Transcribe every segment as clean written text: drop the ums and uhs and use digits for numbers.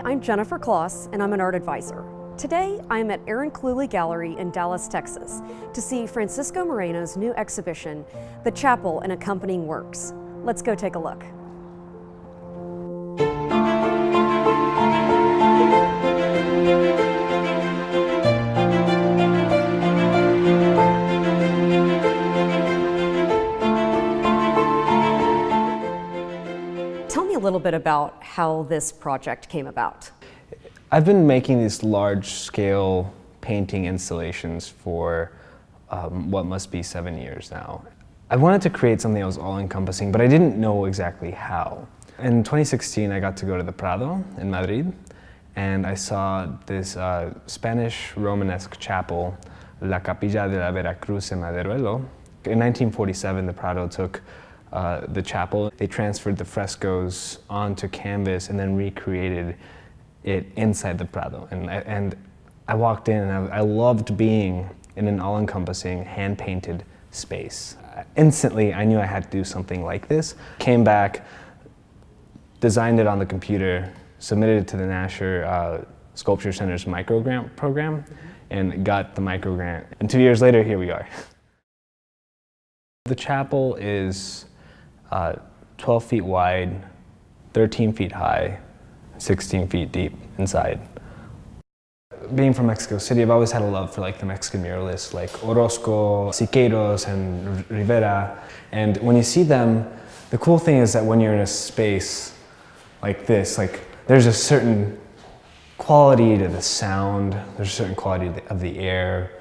Hi, I'm Jennifer Klos, and I'm an art advisor. Today, I'm at Erin Cluley Gallery in Dallas, Texas, to see Francisco Moreno's new exhibition, The Chapel and Accompanying Works. Let's go take a look. Tell me a little bit about how this project came about. I've been making these large-scale painting installations for what must be 7 years now. I wanted to create something that was all-encompassing, but I didn't know exactly how. In 2016, I got to go to the Prado in Madrid, and I saw this Spanish Romanesque chapel, La Capilla de la Veracruz en Maderuelo. In 1947, the Prado took the chapel. They transferred the frescoes onto canvas and then recreated it inside the Prado. And I walked in and I loved being in an all-encompassing, hand-painted space. Instantly, I knew I had to do something like this. Came back, designed it on the computer, submitted it to the Nasher Sculpture Center's microgrant program, and got the microgrant. And 2 years later, here we are. The chapel is 12 feet wide, 13 feet high, 16 feet deep inside. Being from Mexico City, I've always had a love for like the Mexican muralists like Orozco, Siqueiros, and Rivera. And when you see them, the cool thing is that when you're in a space like this, like there's a certain quality to the sound, there's a certain quality of the air.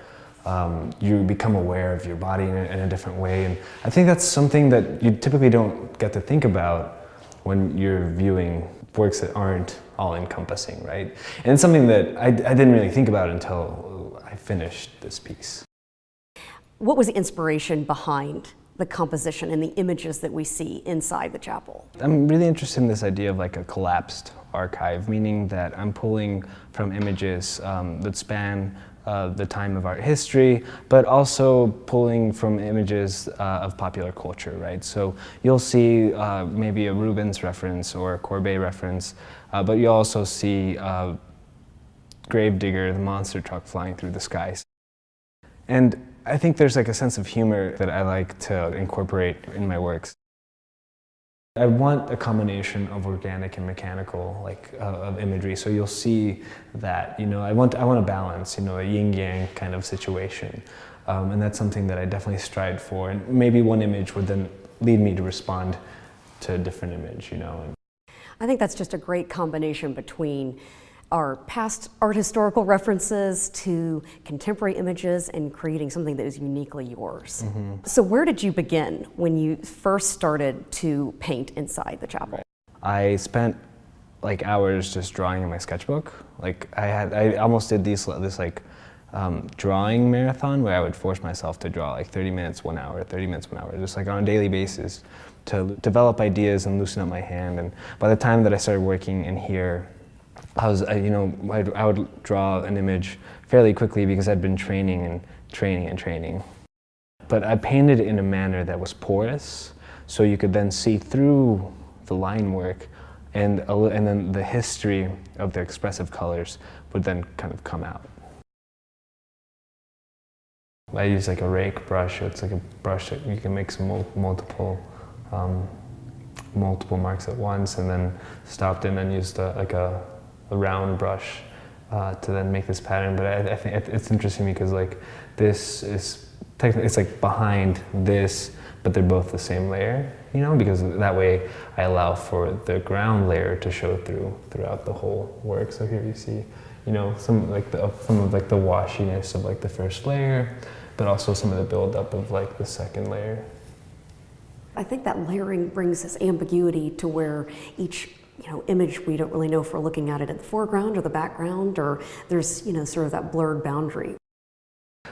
You become aware of your body in a different way. And I think that's something that you typically don't get to think about when you're viewing works that aren't all-encompassing, right? And it's something that I didn't really think about until I finished this piece. What was the inspiration behind the composition and the images that we see inside the chapel? I'm really interested in this idea of like a collapsed archive, meaning that I'm pulling from images that span the time of art history, but also pulling from images of popular culture, right? So you'll see maybe a Rubens reference or a Courbet reference, but you'll also see Gravedigger, the monster truck flying through the skies. And I think there's like a sense of humor that I like to incorporate in my works. I want a combination of organic and mechanical, like of imagery. So you'll see that, you know, I want a balance, you know, a yin-yang kind of situation, and that's something that I definitely strive for. And maybe one image would then lead me to respond to a different image, you know. I think that's just a great combination between our past art historical references to contemporary images and creating something that is uniquely yours. Mm-hmm. So where did you begin when you first started to paint inside the chapel? I spent like hours just drawing in my sketchbook. Like I almost did this like drawing marathon where I would force myself to draw like 30 minutes, 1 hour, 30 minutes, 1 hour, just like on a daily basis to develop ideas and loosen up my hand. And by the time that I started working in here, I would draw an image fairly quickly because I'd been training and training. But I painted in a manner that was porous, so you could then see through the line work, and then the history of the expressive colors would then kind of come out. I use like a rake brush. It's like a brush that you can make some multiple marks at once, and then stopped in and used like a round brush to then make this pattern. But I think it's interesting because like this is technically, it's like behind this, but they're both the same layer, you know, because that way I allow for the ground layer to show throughout the whole work. So here you see, you know, some of like the washiness of like the first layer, but also some of the buildup of like the second layer. I think that layering brings this ambiguity to where each image, we don't really know if we're looking at it in the foreground or the background, or there's, sort of that blurred boundary.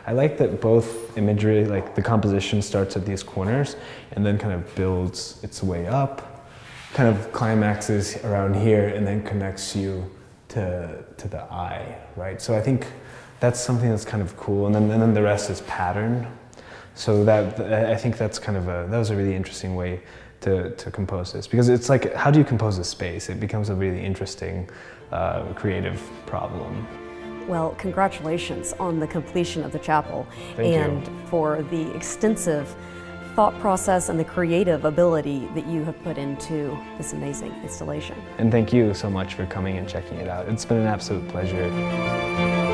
I like that both imagery, like the composition starts at these corners and then kind of builds its way up, kind of climaxes around here and then connects you to the eye, right? So I think that's something that's kind of cool, and then the rest is pattern. So I think that's kind of that was a really interesting way to compose this? Because it's like, how do you compose a space? It becomes a really interesting, creative problem. Well, congratulations on the completion of the chapel. Thank you. And for the extensive thought process and the creative ability that you have put into this amazing installation. And thank you so much for coming and checking it out. It's been an absolute pleasure.